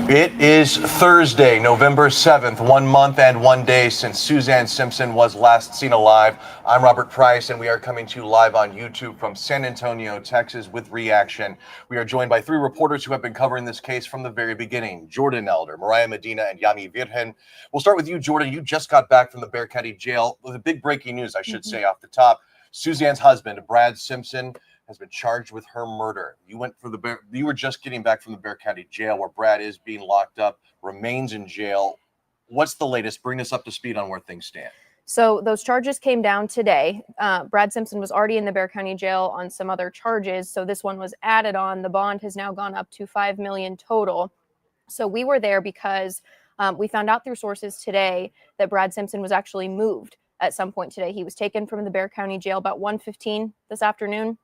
It is Thursday, November 7th, 1 month and 1 day since Suzanne Simpson was last seen alive. I'm Robert Price, and we are coming to you live on YouTube from San Antonio, Texas, with Reaction. We are joined by three reporters who have been covering this case from the very beginning: Jordan Elder, Mariah Medina, and Yami. We'll start with you, Jordan. You just got back from the Bexar County Jail with a big breaking news, I should say, off the top. Suzanne's husband, Brad Simpson, has been charged with her murder. You were just getting back from the Bexar County Jail, where Brad is being locked up, remains in jail. What's the latest? Bring us up to speed on where things stand. So those charges came down today. Brad Simpson was already in the Bexar County Jail on some other charges, so this one was added on. The bond has now gone up to $5 million total. So we were there because we found out through sources today that Brad Simpson was actually moved at some point today. He was taken from the Bexar County Jail about 1:15 this afternoon,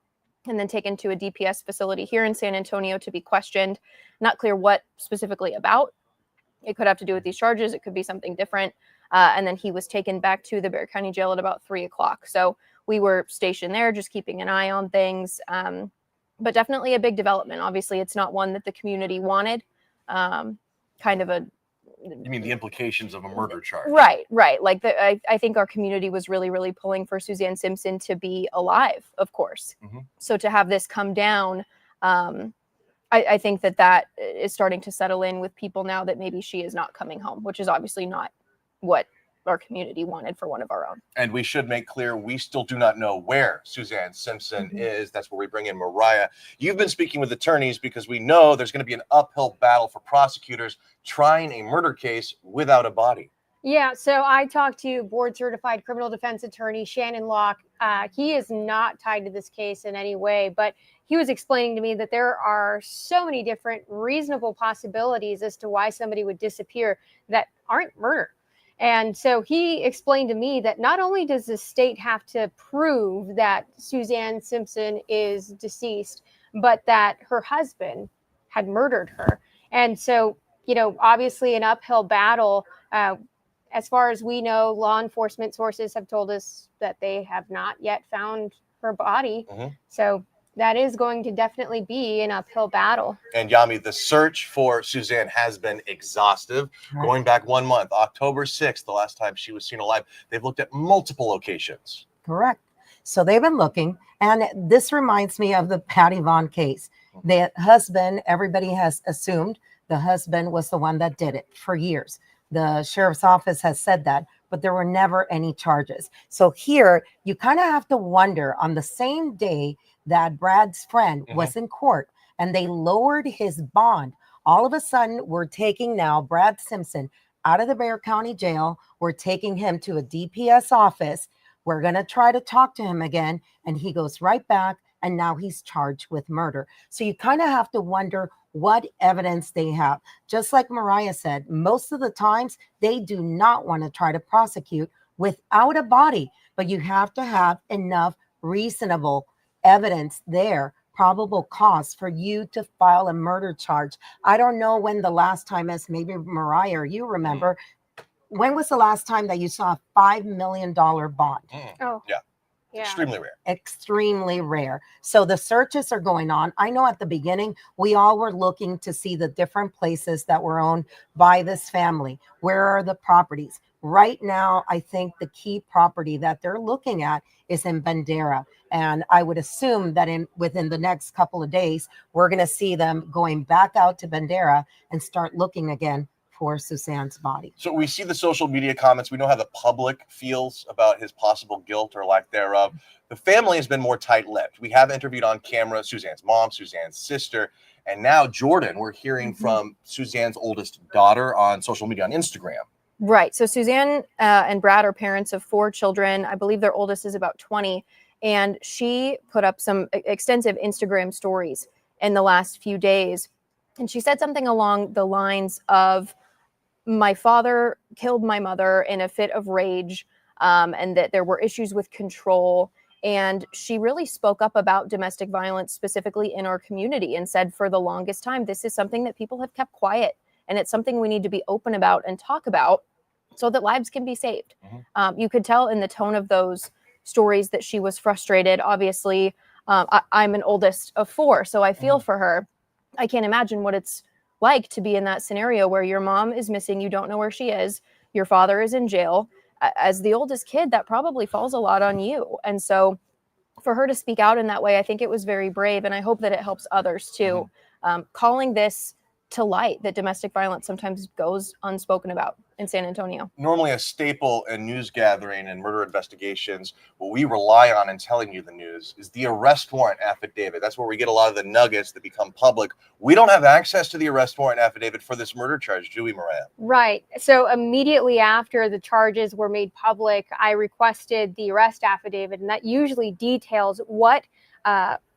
and then taken to a DPS facility here in San Antonio to be questioned. Not clear what specifically about. It could have to do with these charges. It could be something different. And then he was taken back to the Bexar County Jail at about 3 o'clock. So we were stationed there, just keeping an eye on things. But definitely a big development. Obviously, it's not one that the community wanted. Kind of a... You mean the implications of a murder charge? Right. Like I think our community was really pulling for Suzanne Simpson to be alive, of course. So to have this come down, I think that is starting to settle in with people now that maybe she is not coming home, which is obviously not what our community wanted for one of our own. And we should make clear, we still do not know where Suzanne Simpson is. That's where we bring in Mariah. You've been speaking with attorneys because we know there's going to be an uphill battle for prosecutors trying a murder case without a body. Yeah, so I talked to board-certified criminal defense attorney Shannon Locke. He is not tied to this case in any way, but he was explaining to me that there are so many different reasonable possibilities as to why somebody would disappear that aren't murder. And so he explained to me that not only does the state have to prove that Suzanne Simpson is deceased, but that her husband had murdered her. And so, obviously an uphill battle. As far as we know, law enforcement sources have told us that they have not yet found her body. So that is going to definitely be an uphill battle. And Yami, the search for Suzanne has been exhaustive. Right. Going back 1 month, October 6th, the last time she was seen alive, they've looked at multiple locations. Correct. So they've been looking, and this reminds me of the Patty Vaughn case. The husband, everybody has assumed the husband was the one that did it for years. The sheriff's office has said that, but there were never any charges. So here, you kind of have to wonder, on the same day that Brad's friend was in court and they lowered his bond, all of a sudden we're taking now Brad Simpson out of the Bexar County Jail. We're taking him to a DPS office. We're going to try to talk to him again, and he goes right back, and now he's charged with murder. So you kind of have to wonder what evidence they have. Just like Mariah said, most of the times they do not want to try to prosecute without a body, but you have to have enough reasonable evidence there, probable cause for you to file a murder charge. I don't know when the last time, as maybe Mariah or you remember, when was the last time that you saw a $5 million bond? Oh, yeah. Extremely rare. Extremely rare. So the searches are going on. I know at the beginning, we all were looking to see the different places that were owned by this family. Where are the properties? Right now, I think the key property that they're looking at is in Bandera. And I would assume that within the next couple of days, we're going to see them going back out to Bandera and start looking again for Suzanne's body. So we see the social media comments. We know how the public feels about his possible guilt or lack thereof. The family has been more tight-lipped. We have interviewed on camera Suzanne's mom, Suzanne's sister, and now Jordan, we're hearing from Suzanne's oldest daughter on social media, on Instagram. Right. So Suzanne and Brad are parents of 4 children. I believe their oldest is about 20. And she put up some extensive Instagram stories in the last few days. And she said something along the lines of, my father killed my mother in a fit of rage, and that there were issues with control. And she really spoke up about domestic violence specifically in our community and said for the longest time, this is something that people have kept quiet. And it's something we need to be open about and talk about so that lives can be saved. You could tell in the tone of those stories that she was frustrated. Obviously, I'm an oldest of 4, so I feel for her. I can't imagine what it's like to be in that scenario where your mom is missing, you don't know where she is, your father is in jail. As the oldest kid, that probably falls a lot on you. And so for her to speak out in that way, I think it was very brave, and I hope that it helps others too. Calling this to light, that domestic violence sometimes goes unspoken about in San Antonio. Normally a staple in news gathering and murder investigations, what we rely on in telling you the news is the arrest warrant affidavit. That's where we get a lot of the nuggets that become public. We don't have access to the arrest warrant affidavit for this murder charge, do we, Mariah? Right. So immediately after the charges were made public, I requested the arrest affidavit, and that usually details what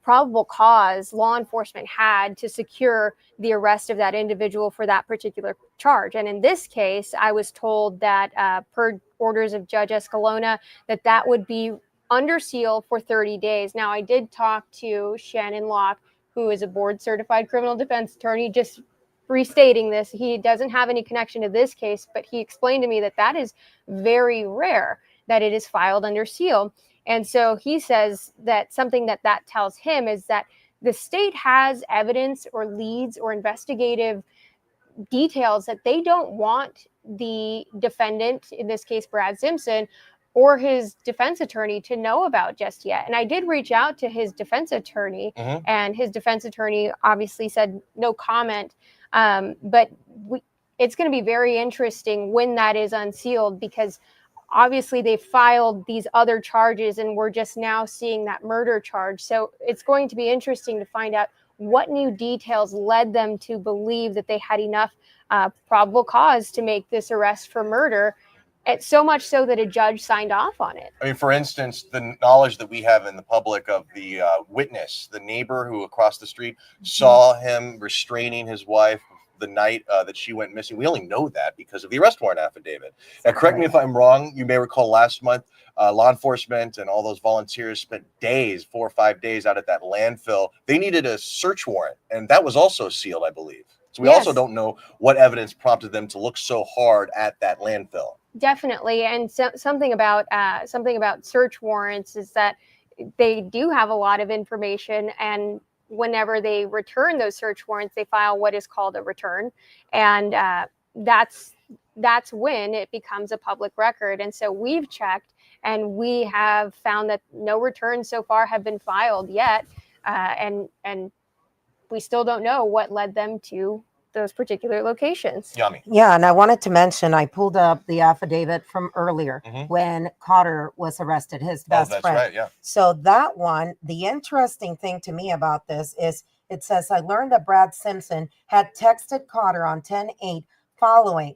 probable cause law enforcement had to secure the arrest of that individual for that particular charge. And in this case, I was told that per orders of Judge Escalona, that would be under seal for 30 days. Now, I did talk to Shannon Locke, who is a board certified criminal defense attorney, just restating this. He doesn't have any connection to this case, but he explained to me that is very rare that it is filed under seal. And so he says that something that tells him is that the state has evidence or leads or investigative details that they don't want the defendant, in this case Brad Simpson, or his defense attorney to know about just yet. And I did reach out to his defense attorney, and his defense attorney obviously said no comment. But it's going to be very interesting when that is unsealed, because obviously they filed these other charges and we're just now seeing that murder charge. So it's going to be interesting to find out what new details led them to believe that they had enough probable cause to make this arrest for murder. It's so much so that a judge signed off on it. I mean, for instance, the knowledge that we have in the public of the witness, the neighbor who across the street saw him restraining his wife the night that she went missing. We only know that because of the arrest warrant affidavit. Now, correct me if I'm wrong. You may recall last month, law enforcement and all those volunteers spent days, 4 or 5 days out at that landfill. They needed a search warrant, and that was also sealed, I believe. So we also don't know what evidence prompted them to look so hard at that landfill. Definitely. And something about search warrants is that they do have a lot of information, and whenever they return those search warrants, they file what is called a return, and that's when it becomes a public record. And so we've checked, and we have found that no returns so far have been filed yet, and we still don't know what led them to those particular locations. Yami. Yeah, and I wanted to mention, I pulled up the affidavit from earlier when Cotter was arrested, his best friend. Right, yeah. So that one, the interesting thing to me about this is it says, I learned that Brad Simpson had texted Cotter on 10/8 following,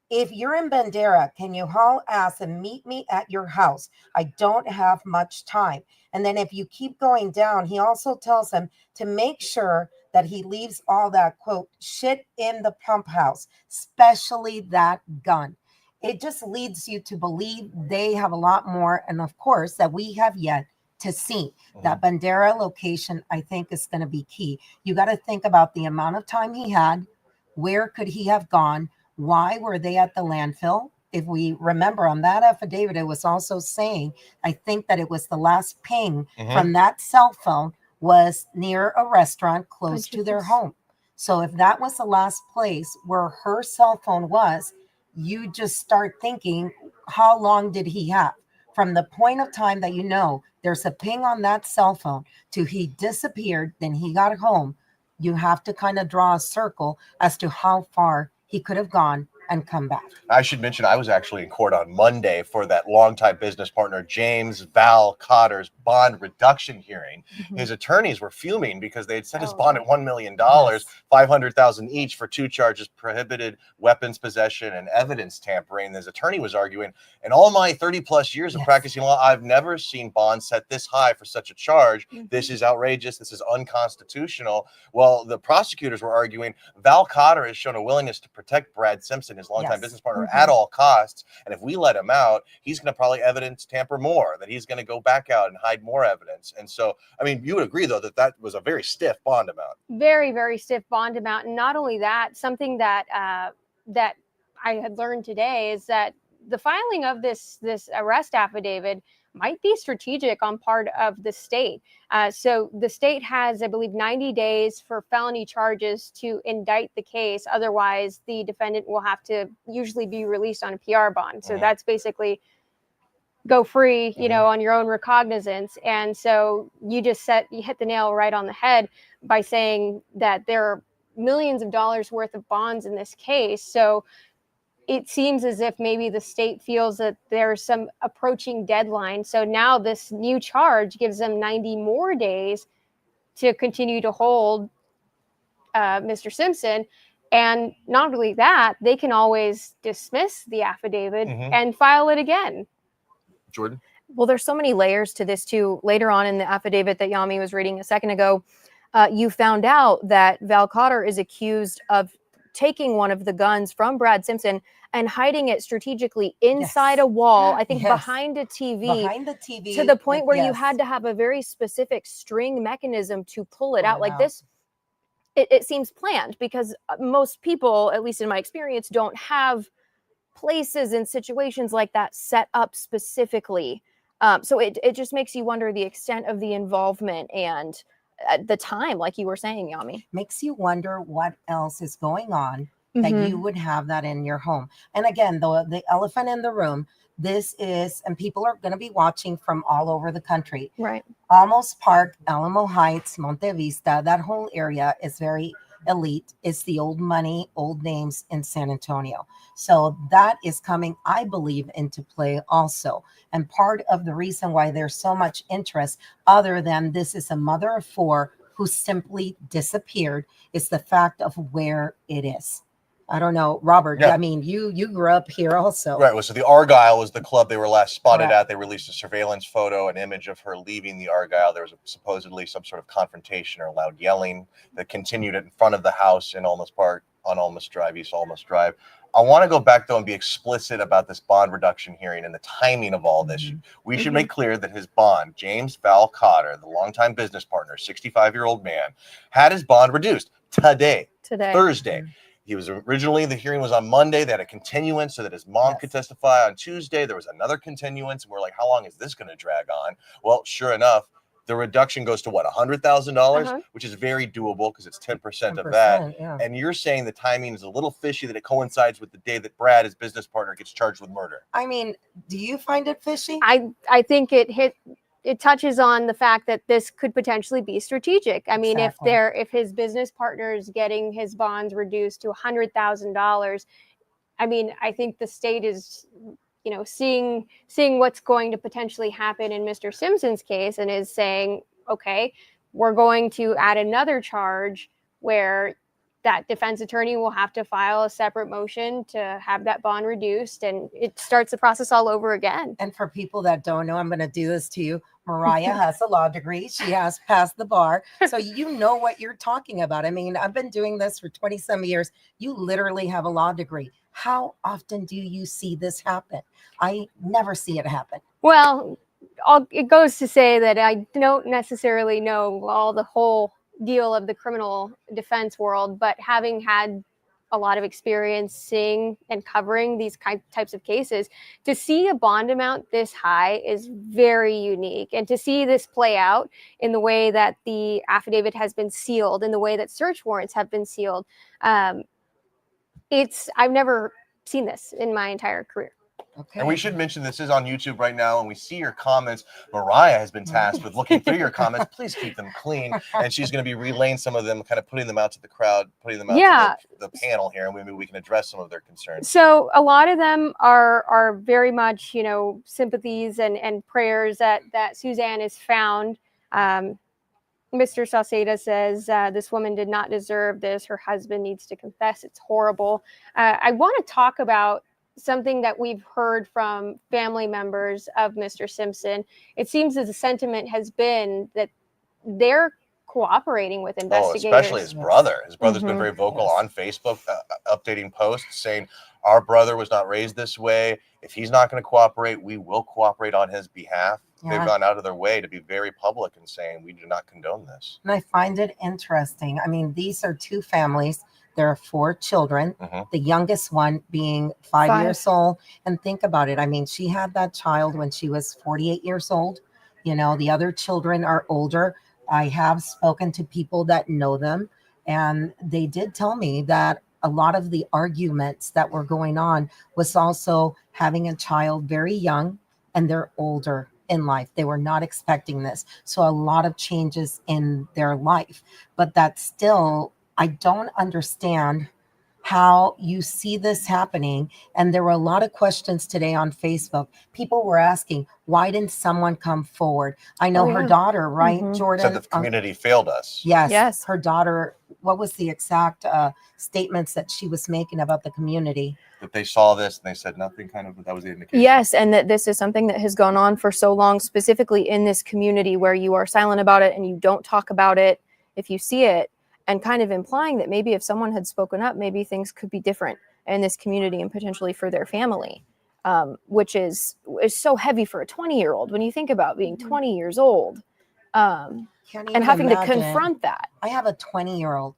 if you're in Bandera, can you haul ass and meet me at your house? I don't have much time. And then if you keep going down, he also tells him to make sure that he leaves all that, quote, shit in the pump house, especially that gun. It just leads you to believe they have a lot more. And of course, that we have yet to see. That Bandera location, I think, is going to be key. You got to think about the amount of time he had. Where could he have gone? Why were they at the landfill? If we remember on that affidavit, it was also saying, I think that it was the last ping from that cell phone was near a restaurant close to their home. So if that was the last place where her cell phone was, you just start thinking, how long did he have? From the point of time that you know there's a ping on that cell phone to he disappeared, then he got home, you have to kind of draw a circle as to how far he could have gone and come back. I should mention I was actually in court on Monday for that longtime business partner James Val Cotter's bond reduction hearing. His attorneys were fuming because they had set his bond at $1 million, $500,000 each for 2 charges: prohibited weapons possession and evidence tampering. His attorney was arguing, in all my 30 plus years of practicing law, I've never seen bonds set this high for such a charge. This is outrageous. This is unconstitutional. Well, the prosecutors were arguing Val Cotter has shown a willingness to protect Brad Simpson, his longtime business partner, at all costs. And if we let him out, he's going to probably evidence tamper more, that he's going to go back out and hide more evidence. And so, I mean, you would agree, though, that that was a very stiff bond amount. Very, very stiff bond amount. And not only that, something that I had learned today is that the filing of this arrest affidavit might be strategic on part of the state. So the state has, I believe, 90 days for felony charges to indict the case. Otherwise, the defendant will have to usually be released on a PR bond. So that's basically go free, on your own recognizance. And so you hit the nail right on the head by saying that there are millions of dollars worth of bonds in this case. So it seems as if maybe the state feels that there's some approaching deadline. So now this new charge gives them 90 more days to continue to hold Mr. Simpson. And not only that, they can always dismiss the affidavit and file it again. Jordan? Well, there's so many layers to this too. Later on in the affidavit that Yami was reading a second ago, you found out that Val Cotter is accused of taking one of the guns from Brad Simpson and hiding it strategically inside a wall, I think behind a TV, to the point where you had to have a very specific string mechanism to pull it out. Like this, it seems planned, because most people, at least in my experience, don't have places and situations like that set up specifically. So it just makes you wonder the extent of the involvement and the time, like you were saying, Yami. Makes you wonder what else is going on that you would have that in your home. And again, the elephant in the room, this is, and people are going to be watching from all over the country. Right. Almost Park, Alamo Heights, Monte Vista, that whole area is very elite. It's the old money, old names in San Antonio. So that is coming, I believe, into play also. And part of the reason why there's so much interest, other than this is a mother of four who simply disappeared, is the fact of where it is. I don't know, Robert. Yeah. I mean, you grew up here also. Right. Well, so the Argyle was the club they were last spotted at. They released a surveillance photo, an image of her leaving the Argyle. There was supposedly some sort of confrontation or loud yelling that continued in front of the house in Olmus Park on Olmus Drive, East Olmus Drive. I want to go back, though, and be explicit about this bond reduction hearing and the timing of all this. We should make clear that his bond, James Val Cotter, the longtime business partner, 65-year-old man, had his bond reduced today. Thursday. He was originally, the hearing was on Monday. They had a continuance so that his mom could testify on Tuesday. There was another continuance. And we're like, how long is this going to drag on? Well, sure enough, the reduction goes to what, $100,000, which is very doable because it's 10% of that. Yeah. And you're saying the timing is a little fishy, that it coincides with the day that Brad, his business partner, gets charged with murder. I mean, do you find it fishy? I think it touches on the fact that this could potentially be strategic. I mean, if his business partner is getting his bonds reduced to $100,000, I mean, I think the state is, seeing what's going to potentially happen in Mr. Simpson's case and is saying, okay, we're going to add another charge where that defense attorney will have to file a separate motion to have that bond reduced, and it starts the process all over again. And for people that don't know, I'm going to do this to you. Mariah has a law degree. She has passed the bar. So you know what you're talking about. I mean, I've been doing this for 20 some years. You literally have a law degree. How often do you see this happen? I never see it happen. Well, it goes to say that I don't necessarily know all the whole deal of the criminal defense world, but having had a lot of experience seeing and covering these types of cases, to see a bond amount this high is very unique. And to see this play out in the way that the affidavit has been sealed, in the way that search warrants have been sealed, I've never seen this in my entire career. Okay. And we should mention this is on YouTube right now, and we see your comments. Mariah has been tasked with looking through your comments. Please keep them clean. And she's going to be relaying some of them, kind of putting them out to the crowd, putting them out to the panel here, and maybe we can address some of their concerns. So a lot of them are very much, sympathies and prayers that Suzanne is found. Mr. Salceda says, this woman did not deserve this. Her husband needs to confess. It's horrible. I want to talk about something that we've heard from family members of Mr. Simpson. It seems that the sentiment has been that they're cooperating with investigators. Especially his brother. His brother's been very vocal on Facebook, updating posts saying, our brother was not raised this way. If he's not going to cooperate, we will cooperate on his behalf. They've gone out of their way to be very public and saying, we do not condone this. And I find it interesting. I mean, these are two families There are 4 children, Mhm. the youngest one being 5 years old. And think about it. I mean, she had that child when she was 48 years old. You know, the other children are older. I have spoken to people that know them, and they did tell me that a lot of the arguments that were going on was also having a child very young, and they're older in life. They were not expecting this. So a lot of changes in their life. But that still, I don't understand how you see this happening. And there were a lot of questions today on Facebook. People were asking, why didn't someone come forward? I know her yeah. daughter, right, Mhm. Jordan? Said the community failed us. Yes, Yes. her daughter. What was the exact statements that she was making about the community? That they saw this and they said nothing, kind of, that was the indication. Yes, and that this is something that has gone on for so long, specifically in this community where you are silent about it and you don't talk about it if you see it, and kind of implying that maybe if someone had spoken up, maybe things could be different in this community and potentially for their family, which is so heavy for a 20-year-old when you think about being 20 years old Can't even and having imagine. to confront that. I have a 20-year-old.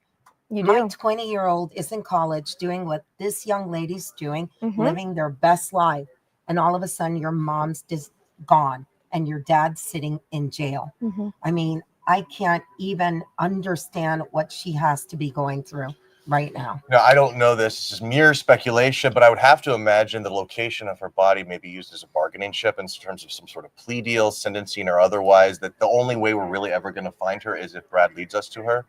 You My do. 20-year-old is in college doing what this young lady's doing, Mhm. living their best life. And all of a sudden, your mom's just gone and your dad's sitting in jail. Mhm. I mean, I can't even understand what she has to be going through right now. Now, I don't know this. This is mere speculation, but I would have to imagine the location of her body may be used as a bargaining chip in terms of some sort of plea deal, sentencing, or otherwise, that the only way we're really ever going to find her is if Brad leads us to her.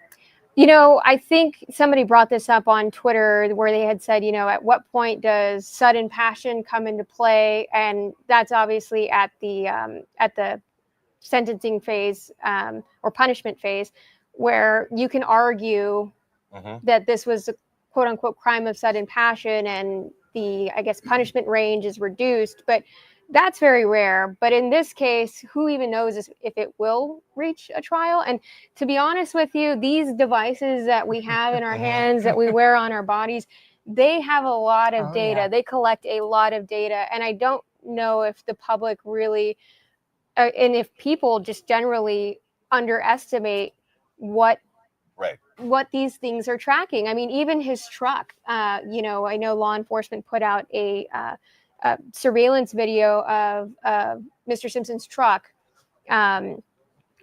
You know, I think somebody brought this up on Twitter where they had said, you know, at what point does sudden passion come into play? And that's obviously at the sentencing phase or punishment phase, where you can argue that this was a quote unquote crime of sudden passion and the, I guess, punishment range is reduced. But that's very rare. But in this case, who even knows if it will reach a trial? And to be honest with you, these devices that we have in our hands, that we wear on our bodies, they have a lot of data. Yeah. They collect a lot of data. And I don't know if the public really, and if people just generally underestimate what these things are tracking. I mean, even his truck, you know, I know law enforcement put out a surveillance video of Mr. Simpson's truck. And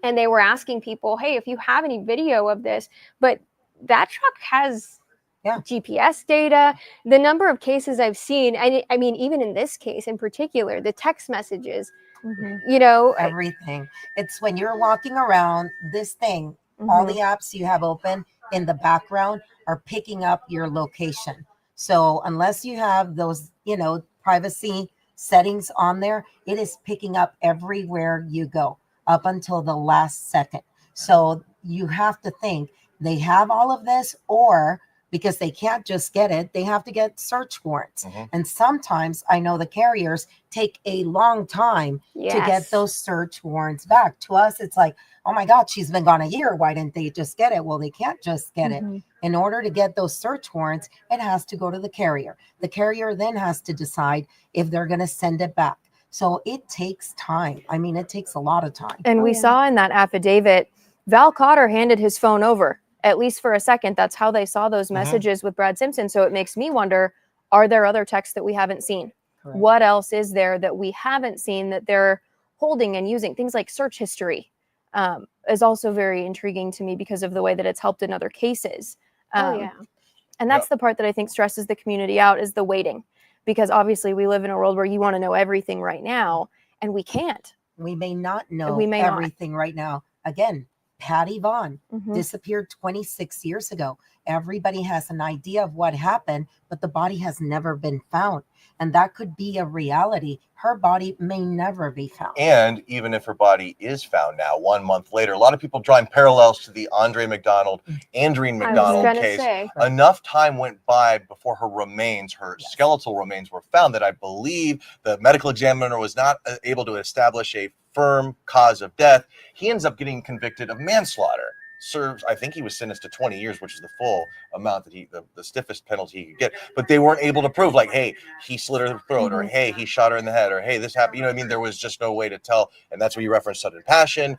they were asking people, hey, if you have any video of this, but that truck has GPS data. The number of cases I've seen, I mean, even in this case in particular, the text messages, you know, everything. It's when you're walking around, this thing, all the apps you have open in the background are picking up your location. So unless you have those, you know, privacy settings on there, it is picking up everywhere you go up until the last second. So you have to think they have all of this, or because they can't just get it, they have to get search warrants. And sometimes I know the carriers take a long time to get those search warrants back. To us, it's like, oh my God, she's been gone a year. Why didn't they just get it? Well, they can't just get it. In order to get those search warrants, it has to go to the carrier. The carrier then has to decide if they're going to send it back. So it takes time. I mean, it takes a lot of time. And we saw in that affidavit, Val Cotter handed his phone over, at least for a second. That's how they saw those messages with Brad Simpson. So it makes me wonder, are there other texts that we haven't seen? Correct. What else is there that we haven't seen that they're holding and using? Things like search history is also very intriguing to me because of the way that it's helped in other cases. And that's the part that I think stresses the community out, is the waiting. Because obviously we live in a world where you want to know everything right now, and we can't. We may not know everything right now. Again, Patty Vaughn disappeared 26 years ago. Everybody has an idea of what happened, but the body has never been found. And that could be a reality. Her body may never be found. And even if her body is found now, 1 month later, a lot of people drawing parallels to the Andreen McDonald case. Enough time went by before her remains, her skeletal remains, were found that I believe the medical examiner was not able to establish a firm cause of death. He ends up getting convicted of manslaughter. Serves, I think he was sentenced to 20 years, which is the full amount that the stiffest penalty he could get. But they weren't able to prove, like, hey, he slit her throat, or hey, he shot her in the head, or hey, this happened. You know what I mean? There was just no way to tell. And that's where you reference sudden passion.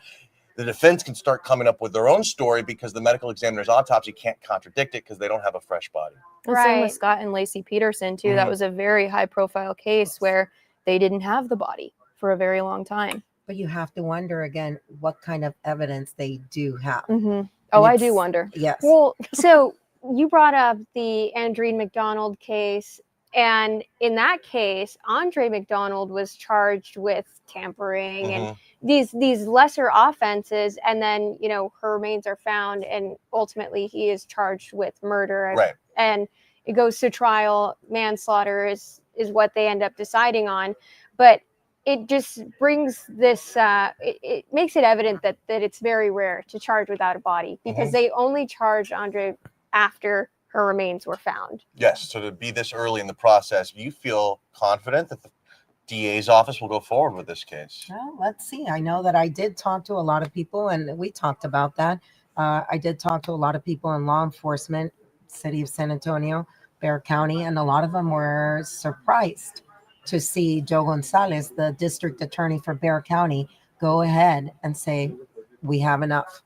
the defense can start coming up with their own story because the medical examiner's autopsy can't contradict it because they don't have a fresh body. And same with Right. Scott and Lacy Peterson too. That Mhm. was a very high profile case where they didn't have the body for a very long time. But you have to wonder again what kind of evidence they do have. Oh, And I do it's- wonder. Yes. Well, so you brought up the Andreen McDonald case. And in that case, Andre McDonald was charged with tampering and these lesser offenses. And then, you know, her remains are found and ultimately he is charged with murder. Right. And it goes to trial. Manslaughter is what they end up deciding on. But it just brings this, it makes it evident that it's very rare to charge without a body because they only charged Andre after her remains were found. Yes. So to be this early in the process, you feel confident that the DA's office will go forward with this case? Well, let's see. I know that I did talk to a lot of people, and we talked about that. I did talk to a lot of people in law enforcement, city of San Antonio, Bexar County, and a lot of them were surprised to see Joe Gonzalez, the district attorney for Bexar County, go ahead and say, we have enough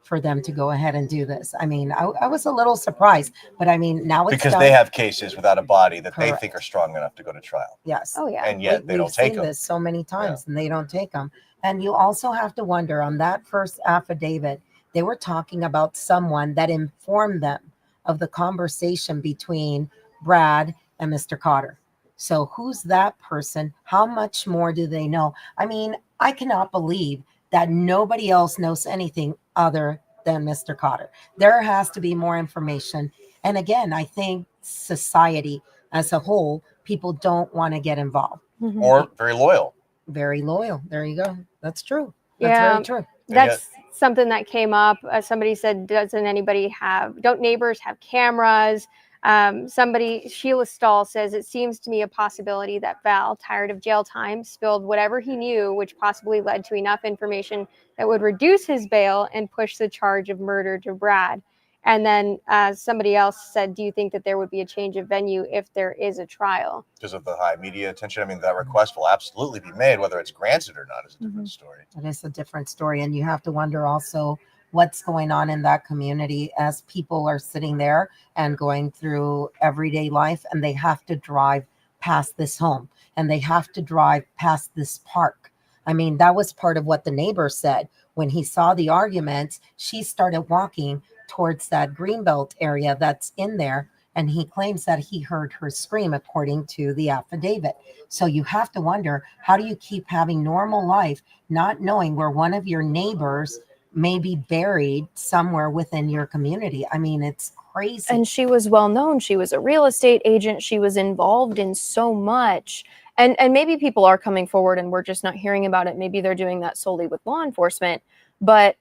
for them to go ahead and do this. I mean, I was a little surprised, but I mean, now it's Because done. they have cases without a body that they Correct. think are strong enough to go to trial. Yes. Oh, yeah. And yet they don't We've take seen them. this so many times and they don't take them. And you also have to wonder on that first affidavit, they were talking about someone that informed them of the conversation between Brad and Mr. Cotter. So who's that person? How much more do they know? I mean, I cannot believe that nobody else knows anything other than Mr. Cotter. There has to be more information. And again, I think society as a whole, people don't want to get involved. Or very loyal. Very loyal. There you go. That's true. That's Yeah. very true. That's something that came up. Somebody said, don't neighbors have cameras? Sheila Stahl says, it seems to me a possibility that Val, tired of jail time, spilled whatever he knew, which possibly led to enough information that would reduce his bail and push the charge of murder to Brad. And then somebody else said, do you think that there would be a change of venue if there is a trial? Because of the high media attention. I mean, that request will absolutely be made. Whether it's granted or not is a different story. It is a different story. And you have to wonder also what's going on in that community as people are sitting there and going through everyday life and they have to drive past this home and they have to drive past this park. I mean, that was part of what the neighbor said. When he saw the arguments, she started walking towards that greenbelt area that's in there. And he claims that he heard her scream, according to the affidavit. So you have to wonder, how do you keep having normal life, not knowing where one of your neighbors may be buried somewhere within your community? I mean, it's crazy. And she was well known. She was a real estate agent. She was involved in so much. And maybe people are coming forward and we're just not hearing about it. Maybe they're doing that solely with law enforcement. But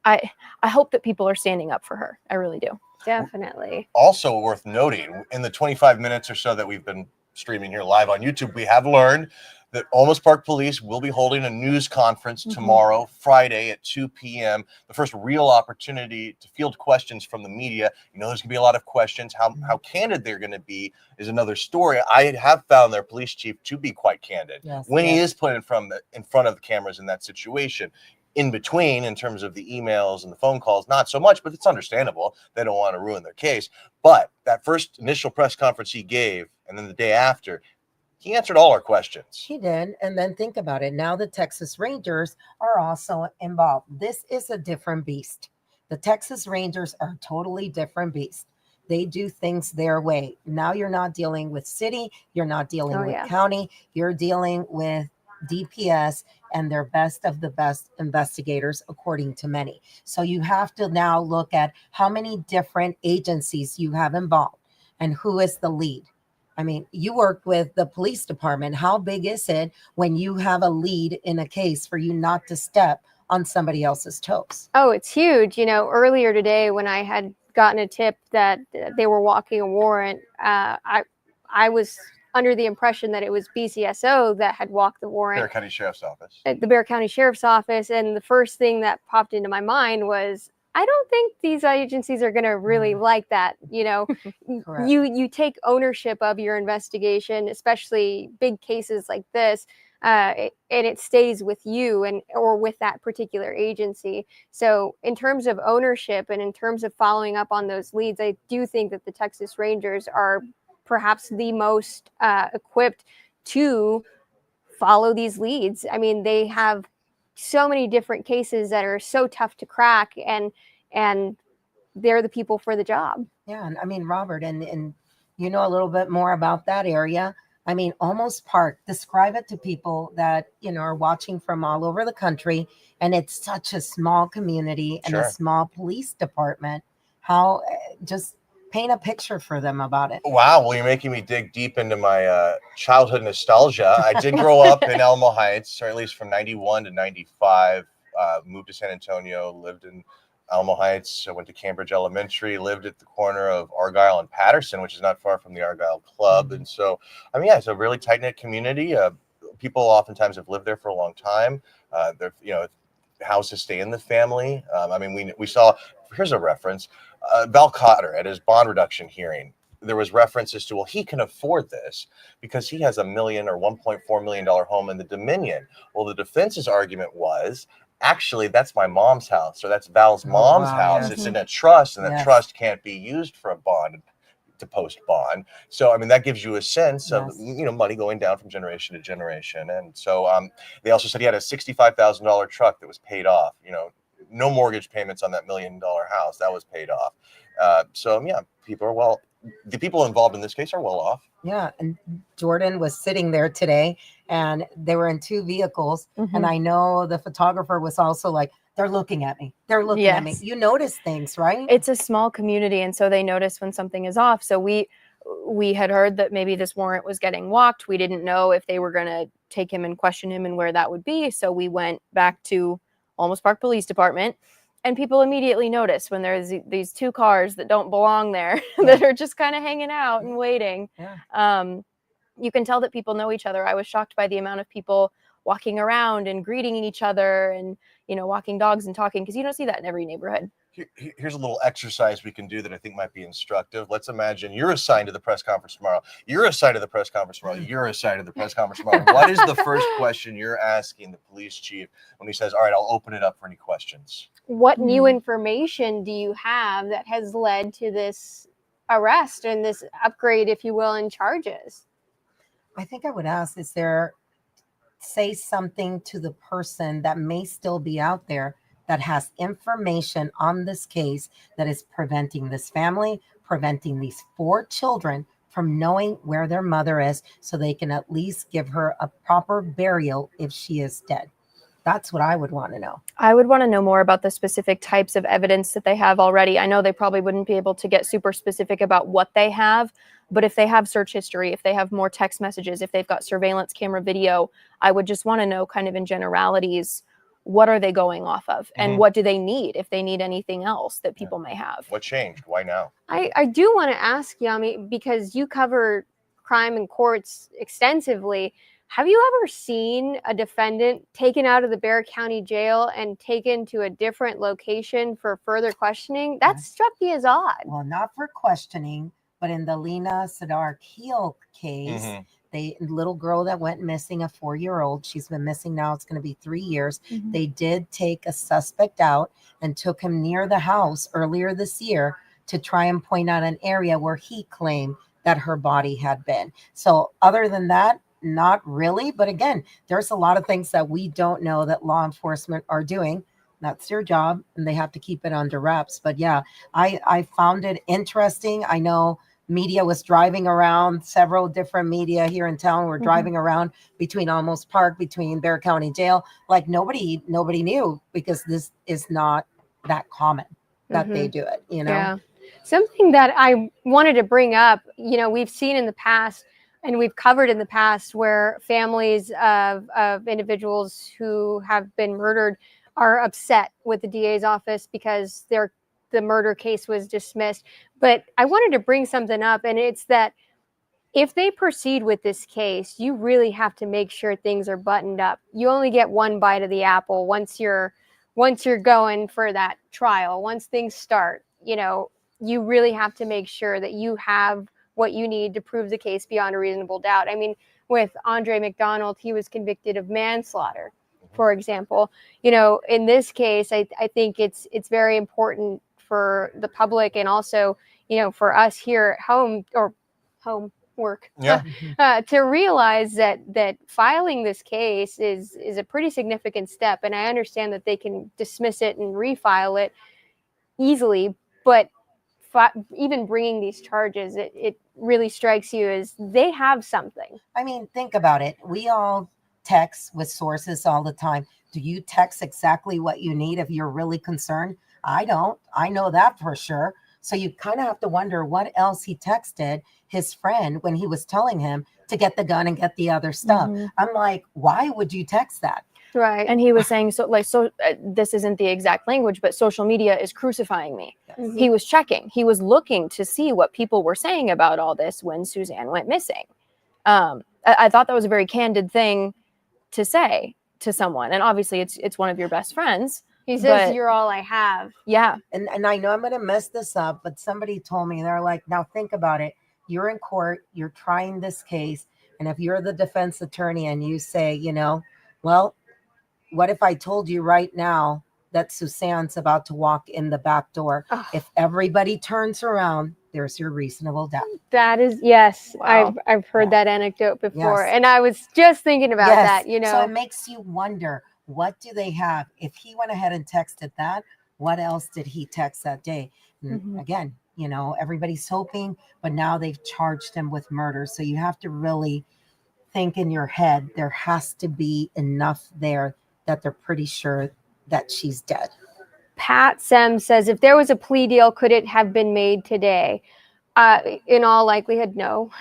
I hope that people are standing up for her. I really do. Definitely. Also worth noting, in the 25 minutes or so that we've been streaming here live on YouTube, we have learned that Olmos Park Police will be holding a news conference tomorrow, Friday at 2 p.m. The first real opportunity to field questions from the media. You know, there's going to be a lot of questions. How candid they're going to be is another story. I have found their police chief to be quite candid when he is put in front of the cameras in that situation. In between, in terms of the emails and the phone calls, not so much, but it's understandable. They don't want to ruin their case. But that first initial press conference he gave, and then the day after, he answered all our questions. He did. And then think about it. Now the Texas Rangers are also involved. This is a different beast. The Texas Rangers are a totally different beast. They do things their way. Now you're not dealing with city. You're not dealing with county. You're dealing with DPS and they're best of the best investigators, according to many. So you have to now look at how many different agencies you have involved and who is the lead. I mean, you work with the police department. How big is it when you have a lead in a case for you not to step on somebody else's toes? Oh, it's huge. You know, earlier today when I had gotten a tip that they were walking a warrant, I was under the impression that it was BCSO that had walked the warrant. Bexar County Sheriff's Office. At the Bexar County Sheriff's Office. And the first thing that popped into my mind was, I don't think these agencies are going to really like that. You know, you take ownership of your investigation, especially big cases like this. and it stays with you and or with that particular agency. So in terms of ownership and in terms of following up on those leads, I do think that the Texas Rangers are perhaps the most equipped to follow these leads. I mean, they have so many different cases that are so tough to crack, and they're the people for the job. Yeah, and I mean, Robert, and you know a little bit more about that area. I mean, Almost Park, describe it to people that, are watching from all over the country, and it's such a small community and a Sure. small police department. How, just paint a picture for them about it. Wow, well, you're making me dig deep into my childhood nostalgia. I did grow up in Alamo Heights, or at least from 91 to 95. Moved to San Antonio, lived in Alamo Heights. I went to Cambridge Elementary, lived at the corner of Argyle and Patterson, which is not far from the Argyle Club. And so, I mean, yeah, it's a really tight-knit community. People oftentimes have lived there for a long time. They're, houses stay in the family. I mean, we saw, here's a reference, Val Cotter at his bond reduction hearing. There was references to, well, he can afford this because he has $1 million or $1.4 million home in the Dominion. Well, the defense's argument was, actually, that's my mom's house, or that's Val's mom's house. Yes. It's in a trust, and that Yes. trust can't be used for a bond, to post bond. So, I mean, that gives you a sense of, Yes. money going down from generation to generation. And so they also said he had a $65,000 truck that was paid off, no mortgage payments on that $1 million house. That was paid off. So, yeah, the people involved in this case are well off. Yeah, and Jordan was sitting there today, and they were in two vehicles. And I know the photographer was also like, they're looking at me. They're looking at me. Yes. You notice things, right? It's a small community, and so they notice when something is off. So we had heard that maybe this warrant was getting walked. We didn't know if they were going to take him and question him and where that would be. So we went back to Almost Park Police Department, and people immediately notice when there's these two cars that don't belong there that are just kind of hanging out and waiting. Yeah. You can tell that people know each other. I was shocked by the amount of people walking around and greeting each other and, walking dogs and talking, because you don't see that in every neighborhood. Here's a little exercise we can do that I think might be instructive. Let's imagine you're assigned to the press conference tomorrow. You're assigned to the press conference tomorrow. You're assigned to the press conference tomorrow. What is the first question you're asking the police chief when he says, all right, I'll open it up for any questions? What new information do you have that has led to this arrest and this upgrade, if you will, in charges? I think I would ask, say something to the person that may still be out there that has information on this case that is preventing this family, preventing these 4 children from knowing where their mother is, so they can at least give her a proper burial if she is dead. That's what I would want to know. I would want to know more about the specific types of evidence that they have already. I know they probably wouldn't be able to get super specific about what they have, but if they have search history, if they have more text messages, if they've got surveillance camera video, I would just want to know kind of in generalities, what are they going off of? And what do they need, if they need anything else that people may have? What changed? Why now? I do want to ask, Yami, because you cover crime and courts extensively. Have you ever seen a defendant taken out of the Bexar County Jail and taken to a different location for further questioning? That struck me as odd. Well, not for questioning, but in the Lena Sadar Keel case, the little girl that went missing, a 4-year-old, she's been missing now, it's going to be 3 years. They did take a suspect out and took him near the house earlier this year to try and point out an area where he claimed that her body had been. So other than that, not really. But again, there's a lot of things that we don't know that law enforcement are doing. That's their job, and they have to keep it under wraps. But yeah, I found it interesting. I know media was driving around, several different media here in town were driving around between Almost Park, between Bexar County Jail. Like nobody knew, because this is not that common that they do it, Yeah. Something that I wanted to bring up, we've seen in the past, and we've covered in the past, where families of individuals who have been murdered are upset with the DA's office because the murder case was dismissed. But I wanted to bring something up, and it's that if they proceed with this case, you really have to make sure things are buttoned up. You only get one bite of the apple once you're going for that trial. Once things start, you really have to make sure that you have what you need to prove the case beyond a reasonable doubt. I mean, with Andre McDonald, he was convicted of manslaughter, for example. In this case, I think it's very important for the public and also, for us here at home or home work, to realize that filing this case is a pretty significant step. And I understand that they can dismiss it and refile it easily, but even bringing these charges, it really strikes you as they have something. I mean, think about it. We all text with sources all the time. Do you text exactly what you need if you're really concerned? I don't. I know that for sure. So you kind of have to wonder what else he texted his friend when he was telling him to get the gun and get the other stuff. I'm like, why would you text that? Right. And he was saying, this isn't the exact language, but social media is crucifying me. Yes. He was checking. He was looking to see what people were saying about all this when Suzanne went missing. I thought that was a very candid thing to say to someone. And obviously it's one of your best friends. He says, you're all I have. Yeah. And I know I'm going to mess this up, but somebody told me, they're like, now think about it. You're in court, you're trying this case. And if you're the defense attorney and you say, well, what if I told you right now that Suzanne's about to walk in the back door? Oh. If everybody turns around, there's your reasonable doubt. That is, yes. Wow. I've heard that anecdote before. Yes. And I was just thinking about that, So it makes you wonder, what do they have? If he went ahead and texted that, what else did he text that day? And again, everybody's hoping, but now they've charged him with murder. So you have to really think in your head, there has to be enough there that they're pretty sure that she's dead. Pat Sem says, if there was a plea deal, could it have been made today? In all likelihood, no.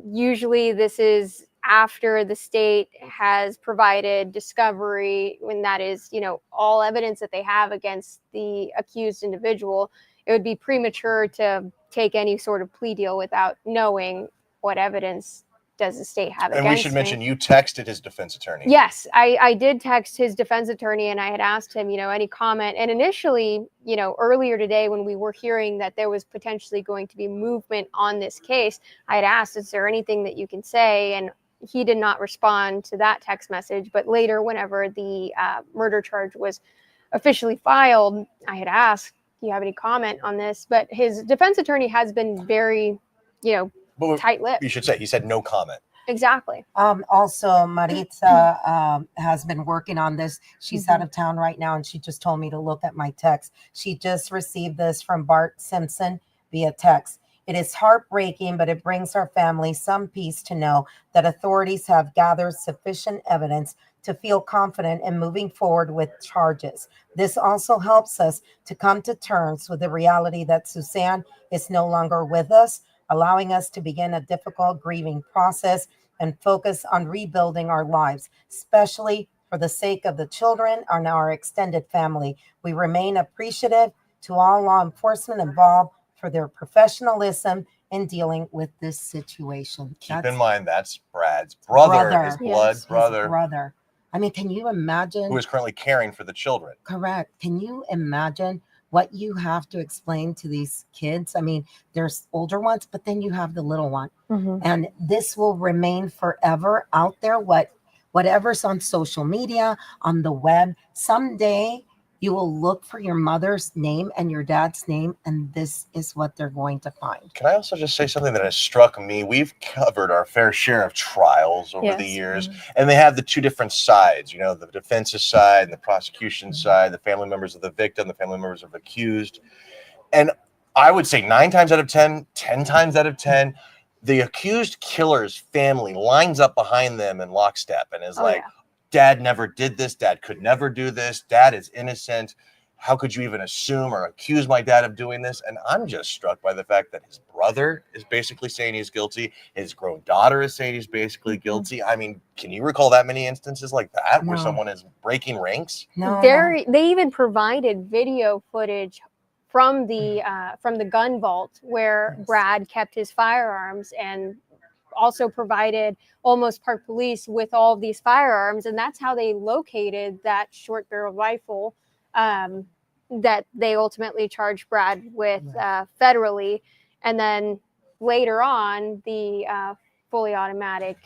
Usually this is after the state has provided discovery, when that is, all evidence that they have against the accused individual. It would be premature to take any sort of plea deal without knowing what evidence does the state have against me. And we should mention you texted his defense attorney. Yes, I did text his defense attorney, and I had asked him, any comment. And initially, earlier today, when we were hearing that there was potentially going to be movement on this case, I had asked, is there anything that you can say? And he did not respond to that text message. But later, whenever the murder charge was officially filed, I had asked, do you have any comment on this? But his defense attorney has been very, tight-lipped. You should say, he said no comment. Exactly. Also, Maritza has been working on this. She's out of town right now, and she just told me to look at my text. She just received this from Bart Simpson via text. It is heartbreaking, but it brings our family some peace to know that authorities have gathered sufficient evidence to feel confident in moving forward with charges. This also helps us to come to terms with the reality that Suzanne is no longer with us, allowing us to begin a difficult grieving process and focus on rebuilding our lives, especially for the sake of the children and our extended family. We remain appreciative to all law enforcement involved for their professionalism in dealing with this situation. Keep in mind, that's Brad's brother. His blood His brother. I mean, can you imagine? Who is currently caring for the children. Correct. Can you imagine what you have to explain to these kids? I mean, there's older ones, but then you have the little one. And this will remain forever out there. Whatever's on social media, on the web, someday you will look for your mother's name and your dad's name, and this is what they're going to find. Can I also just say something that has struck me? We've covered our fair share of trials over the years, and they have the two different sides, the defense's side and the prosecution side, the family members of the victim, the family members of the accused. And I would say 9 times out of 10, 10 times out of 10, the accused killer's family lines up behind them in lockstep and is Dad never did this. Dad could never do this. Dad is innocent. How could you even assume or accuse my dad of doing this? And I'm just struck by the fact that his brother is basically saying he's guilty. His grown daughter is saying he's basically guilty. I mean, can you recall that many instances like that where someone is breaking ranks? No. They even provided video footage from the gun vault where Brad kept his firearms, and also provided Almost Park Police with all of these firearms. And that's how they located that short barrel rifle that they ultimately charged Brad with federally. And then later on, the fully automatic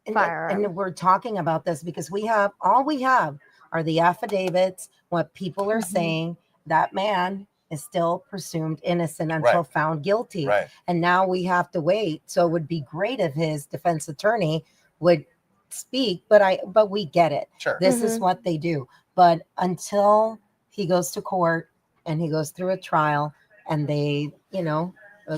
And, firearm. and we're talking about this because all we have are the affidavits, what people are saying. That man is still presumed innocent until Right. found guilty. Right. And now we have to wait. So it would be great if his defense attorney would speak, but we get it. Sure. This is what they do. But until he goes to court and he goes through a trial and they,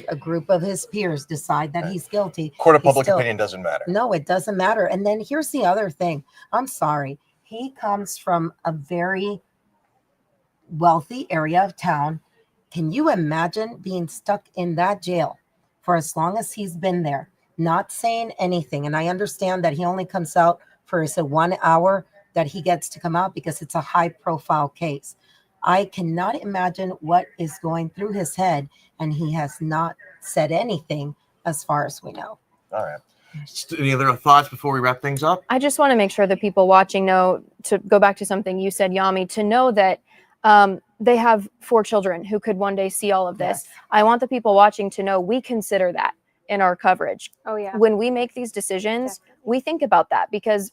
a group of his peers decide that he's guilty. Court of he's public still- opinion doesn't matter. No, it doesn't matter. And then here's the other thing. I'm sorry. He comes from a very wealthy area of town. Can you imagine being stuck in that jail for as long as he's been there, not saying anything? And I understand that he only comes out for 1 hour that he gets to come out because it's a high profile case. I cannot imagine what is going through his head, and he has not said anything as far as we know. All right. Any other thoughts before we wrap things up? I just want to make sure that people watching know, to go back to something you said, Yami, to know that they have 4 children who could one day see all of this. Yes. I want the people watching to know we consider that in our coverage. Oh yeah. When we make these decisions, Definitely. we think about that because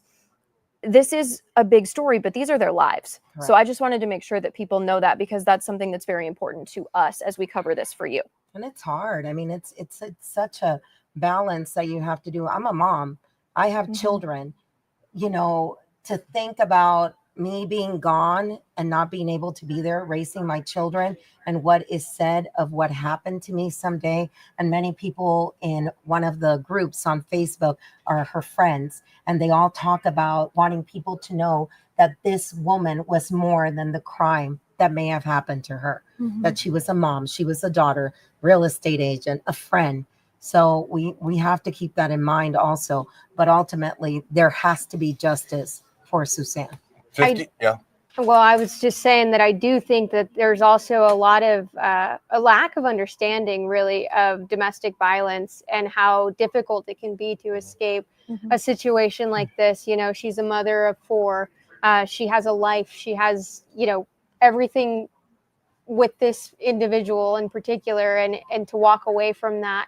this is a big story, but these are their lives. So Right. I just wanted to make sure that people know that because that's something that's very important to us as we cover this for you. And it's hard. I mean, it's such a balance that you have to do. I'm a mom. I have children. To think about me being gone and not being able to be there raising my children and what is said of what happened to me someday. And many people in one of the groups on Facebook are her friends, and they all talk about wanting people to know that this woman was more than the crime that may have happened to her, that she was a mom, she was a daughter, real estate agent, a friend. So we have to keep that in mind also. But ultimately, there has to be justice for Suzanne. 50, yeah. Well, I was just saying that I do think that there's also a lot of a lack of understanding, really, of domestic violence and how difficult it can be to escape a situation like this. She's a mother of 4. She has a life. She has, everything with this individual in particular, and to walk away from that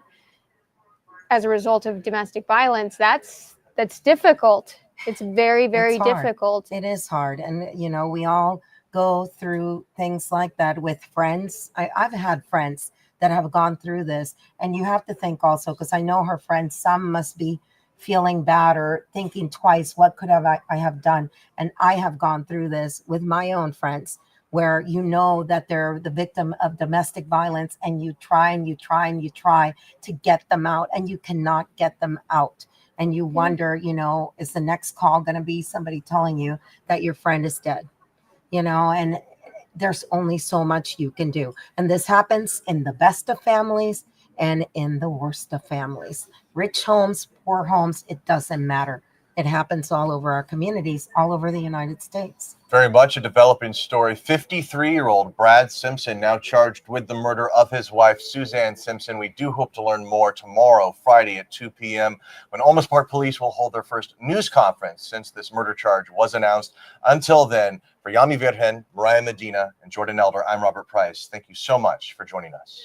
as a result of domestic violence, that's difficult. It's very, very It's hard. difficult. It is hard. And, we all go through things like that with friends. I've had friends that have gone through this. And you have to think also, because I know her friends, some must be feeling bad or thinking twice, what could I have done? And I have gone through this with my own friends where that they're the victim of domestic violence, and you try and you try and you try to get them out, and you cannot get them out. And you wonder, is the next call going to be somebody telling you that your friend is dead? And there's only so much you can do. And this happens in the best of families and in the worst of families. Rich homes, poor homes, it doesn't matter. It happens all over our communities, all over the United States. Very much a developing story. 53-year-old Brad Simpson now charged with the murder of his wife, Suzanne Simpson. We do hope to learn more tomorrow, Friday at 2 p.m., when Olmsted Park Police will hold their first news conference since this murder charge was announced. Until then, for Yami Virgen, Mariah Medina, and Jordan Elder, I'm Robert Price. Thank you so much for joining us.